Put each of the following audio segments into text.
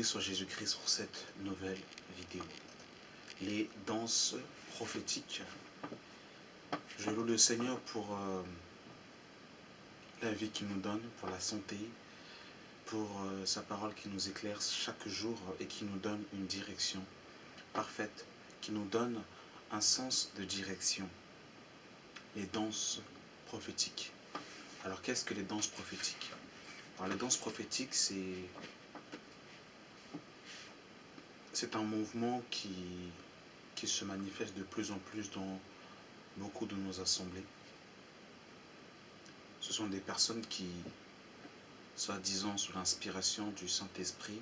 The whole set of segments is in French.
soit Jésus-Christ pour cette nouvelle vidéo. Les danses prophétiques. Je loue le Seigneur pour la vie qu'il nous donne, pour la santé, pour sa parole qui nous éclaire chaque jour et qui nous donne une direction parfaite, qui nous donne un sens de direction. Les danses prophétiques. Alors qu'est-ce que les danses prophétiques? Alors les danses prophétiques, c'est un mouvement qui se manifeste de plus en plus dans beaucoup de nos assemblées. Ce sont des personnes qui, soi-disant sous l'inspiration du Saint-Esprit,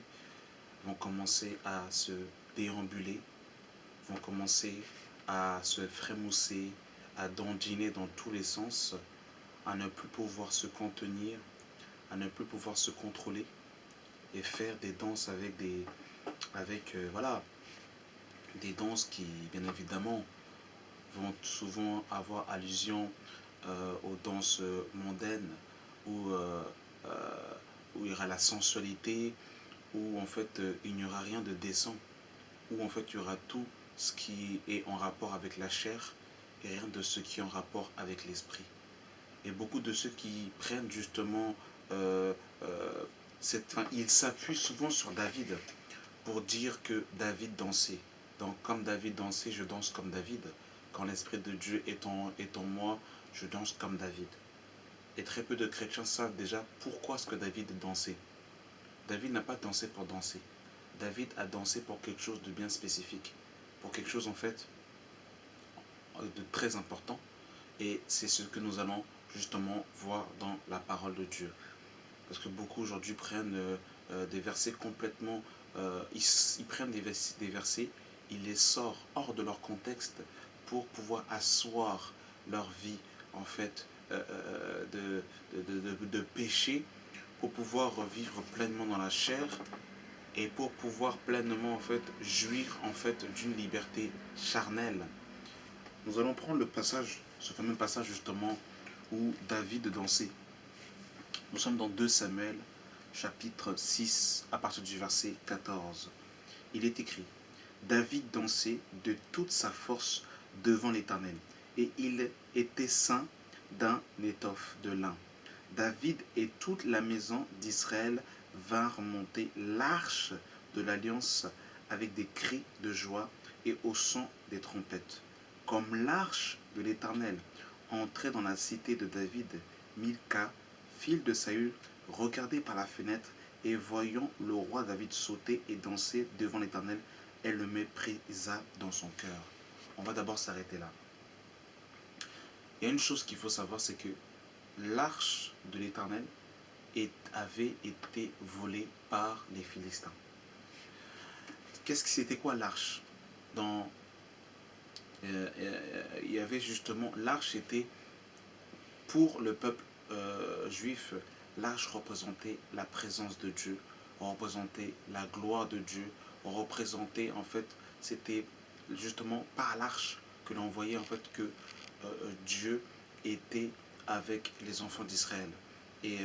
vont commencer à se déambuler, vont commencer à se frémousser, à dandiner dans tous les sens, à ne plus pouvoir se contenir, à ne plus pouvoir se contrôler et faire des danses avec des danses qui, bien évidemment, vont souvent avoir allusion aux danses mondaines où il y aura la sensualité, où en fait il n'y aura rien de décent, où en fait il y aura tout ce qui est en rapport avec la chair et rien de ce qui est en rapport avec l'esprit. Et beaucoup de ceux qui prennent justement ils s'appuient souvent sur David pour dire que David dansait. Donc comme David dansait, je danse comme David. Quand l'Esprit de Dieu est en moi, je danse comme David. Et très peu de chrétiens savent déjà pourquoi est-ce que David dansait. David n'a pas dansé pour danser. David a dansé pour quelque chose de bien spécifique. Pour quelque chose en fait de très important. Et c'est ce que nous allons justement voir dans la parole de Dieu. Parce que beaucoup aujourd'hui prennent des versets complètement... ils prennent des versets, ils les sortent hors de leur contexte pour pouvoir asseoir leur vie en fait de péché, pour pouvoir vivre pleinement dans la chair et pour pouvoir pleinement en fait jouir en fait d'une liberté charnelle. Nous allons prendre le passage, ce fameux passage justement où David dansait. Nous sommes dans 2 Samuel, chapitre 6, à partir du verset 14. Il est écrit: David dansait de toute sa force devant l'Éternel, et il était ceint d'un étoffe de lin. David et toute la maison d'Israël vinrent monter l'arche de l'alliance avec des cris de joie et au son des trompettes. Comme l'arche de l'Éternel entrait dans la cité de David, Milca, fille de Saül, regardait par la fenêtre et voyant le roi David sauter et danser devant l'Éternel, elle le méprisa dans son cœur. On va d'abord s'arrêter là. Il y a une chose qu'il faut savoir, c'est que l'arche de l'Éternel avait été volée par les Philistins. C'était quoi l'arche? Il y avait justement, l'arche était pour le peuple juif, l'arche représentait la présence de Dieu, représentait la gloire de Dieu, représentait en fait, c'était justement par l'arche que l'on voyait en fait que Dieu était avec les enfants d'Israël. Et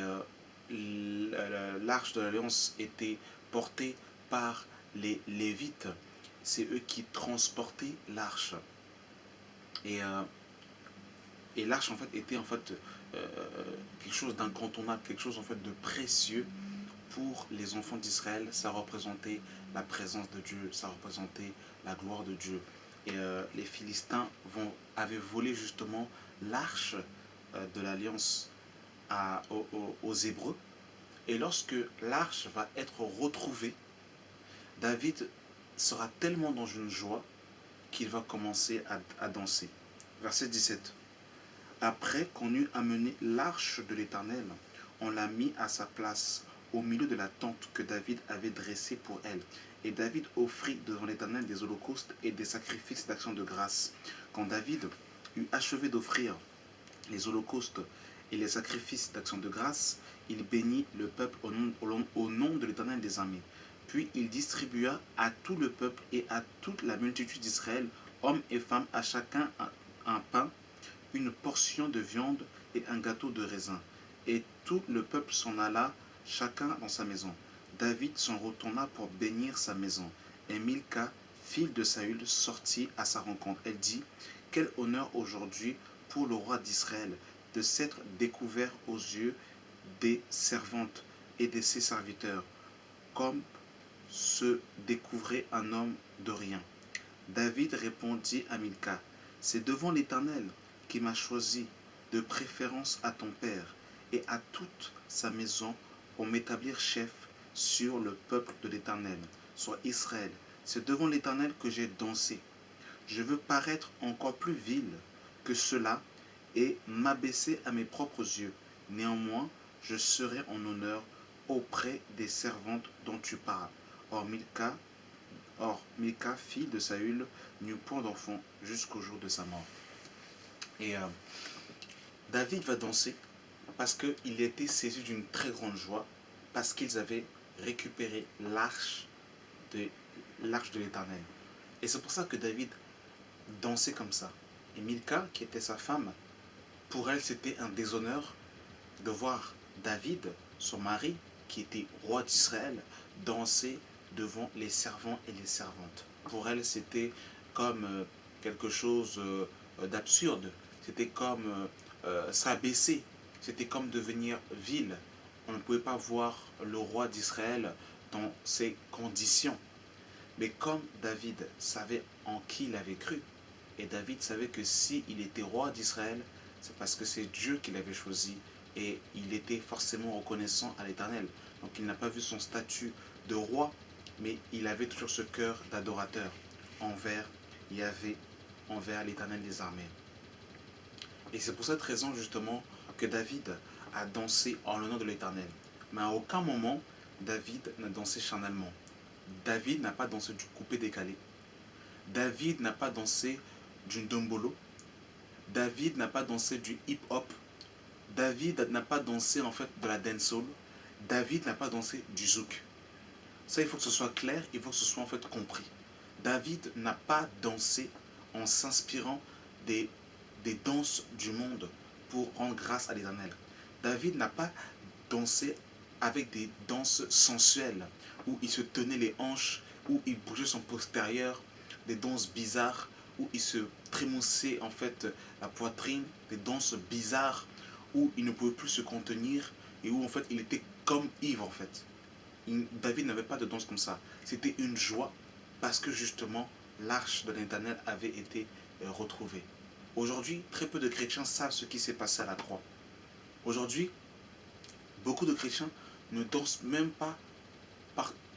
l'arche de l'Alliance était portée par les Lévites. C'est eux qui transportaient l'arche. Et l'arche en fait était en fait quelque chose d'incontournable, quelque chose en fait de précieux pour les enfants d'Israël. Ça représentait la présence de Dieu, ça représentait la gloire de Dieu. Et les Philistins avaient volé justement l'arche de l'alliance aux Hébreux. Et lorsque l'arche va être retrouvée, David sera tellement dans une joie qu'il va commencer à danser. Verset 17. Après qu'on eut amené l'arche de l'Éternel, on l'a mis à sa place, au milieu de la tente que David avait dressée pour elle. Et David offrit devant l'Éternel des holocaustes et des sacrifices d'action de grâce. Quand David eut achevé d'offrir les holocaustes et les sacrifices d'action de grâce, il bénit le peuple au nom de l'Éternel des armées. Puis il distribua à tout le peuple et à toute la multitude d'Israël, hommes et femmes, à chacun un pain, une portion de viande et un gâteau de raisin. Et tout le peuple s'en alla, chacun dans sa maison. David s'en retourna pour bénir sa maison. Et Milka, fille de Saül, sortit à sa rencontre. Elle dit, quel honneur aujourd'hui pour le roi d'Israël de s'être découvert aux yeux des servantes et de ses serviteurs, comme se découvrait un homme de rien. David répondit à Milka, c'est devant l'Éternel qui m'a choisi de préférence à ton père et à toute sa maison pour m'établir chef sur le peuple de l'Éternel, soit Israël. C'est devant l'Éternel que j'ai dansé. Je veux paraître encore plus vil que cela et m'abaisser à mes propres yeux. Néanmoins, je serai en honneur auprès des servantes dont tu parles. Or Milka, fille de Saül, n'eut point d'enfant jusqu'au jour de sa mort. Et David va danser parce qu'il était saisi d'une très grande joie, parce qu'ils avaient récupéré de, l'arche de l'Éternel. Et c'est pour ça que David dansait comme ça. Et Milka, qui était sa femme, pour elle, c'était un déshonneur de voir David, son mari, qui était roi d'Israël, danser devant les servants et les servantes. Pour elle, c'était comme quelque chose d'absurde. C'était comme s'abaisser. C'était comme devenir vil. On ne pouvait pas voir le roi d'Israël dans ces conditions. Mais comme David savait en qui il avait cru, et David savait que s'il était roi d'Israël, c'est parce que c'est Dieu qui l'avait choisi et il était forcément reconnaissant à l'Éternel. Donc il n'a pas vu son statut de roi, mais il avait toujours ce cœur d'adorateur envers Yahvé, envers l'Éternel des armées. Et c'est pour cette raison justement que David a dansé en l'honneur de l'Éternel. Mais à aucun moment, David n'a dansé charnellement. David n'a pas dansé du coupé-décalé. David n'a pas dansé du ndombolo. David n'a pas dansé du hip-hop. David n'a pas dansé en fait de la dancehall. David n'a pas dansé du zouk. Ça, il faut que ce soit clair, il faut que ce soit en fait compris. David n'a pas dansé en s'inspirant des danses du monde pour rendre grâce à l'Éternel. David n'a pas dansé avec des danses sensuelles où il se tenait les hanches, où il bougeait son postérieur, des danses bizarres où il se trémoussait en fait la poitrine, des danses bizarres où il ne pouvait plus se contenir et où en fait il était comme ivre en fait. David n'avait pas de danse comme ça. C'était une joie parce que justement l'arche de l'Éternel avait été retrouvée. Aujourd'hui, très peu de chrétiens savent ce qui s'est passé à la croix. Aujourd'hui, beaucoup de chrétiens ne dansent même pas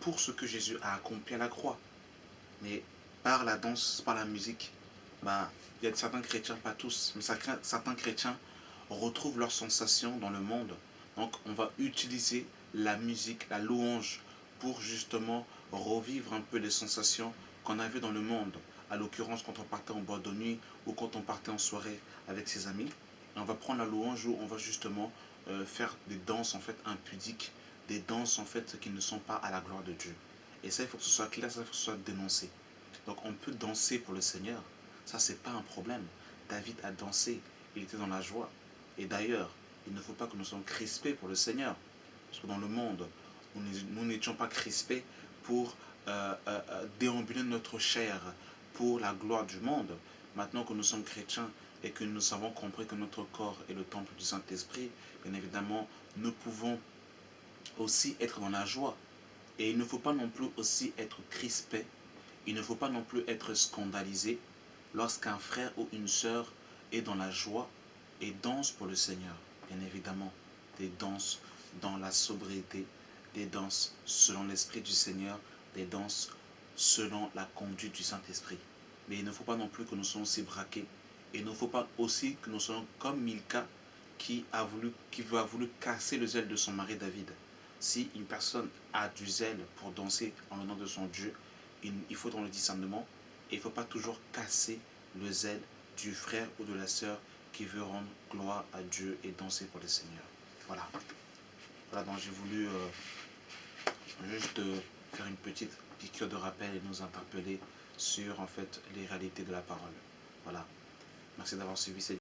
pour ce que Jésus a accompli à la croix. Mais par la danse, par la musique, il y a certains chrétiens, pas tous, mais certains chrétiens retrouvent leurs sensations dans le monde. Donc on va utiliser la musique, la louange, pour justement revivre un peu les sensations qu'on avait dans le monde. À l'occurrence, quand on partait en boîte de nuit ou quand on partait en soirée avec ses amis. Et on va prendre la louange où on va justement faire des danses en fait impudiques, des danses en fait qui ne sont pas à la gloire de Dieu. Et ça, il faut que ce soit clair, ça, il faut que ce soit dénoncé. Donc on peut danser pour le Seigneur, ça c'est pas un problème. David a dansé, il était dans la joie. Et d'ailleurs, il ne faut pas que nous soyons crispés pour le Seigneur. Parce que dans le monde, nous n'étions pas crispés pour déambuler notre chair pour la gloire du monde. Maintenant que nous sommes chrétiens et que nous avons compris que notre corps est le temple du Saint-Esprit, bien évidemment, nous pouvons aussi être dans la joie. Et il ne faut pas non plus aussi être crispé, il ne faut pas non plus être scandalisé lorsqu'un frère ou une sœur est dans la joie et danse pour le Seigneur. Bien évidemment, des danses dans la sobriété, des danses selon l'Esprit du Seigneur, des danses selon la conduite du Saint-Esprit. Mais il ne faut pas non plus que nous soyons aussi braqués. Et il ne faut pas aussi que nous soyons comme Milka qui a voulu casser le zèle de son mari David. Si une personne a du zèle pour danser en l'honneur de son Dieu, il faut dans le discernement et il ne faut pas toujours casser le zèle du frère ou de la sœur qui veut rendre gloire à Dieu et danser pour le Seigneur. Voilà. Voilà, donc j'ai voulu juste faire une petite piqûre de rappel et nous interpeller sur en fait les réalités de la parole. Voilà. Merci d'avoir suivi cette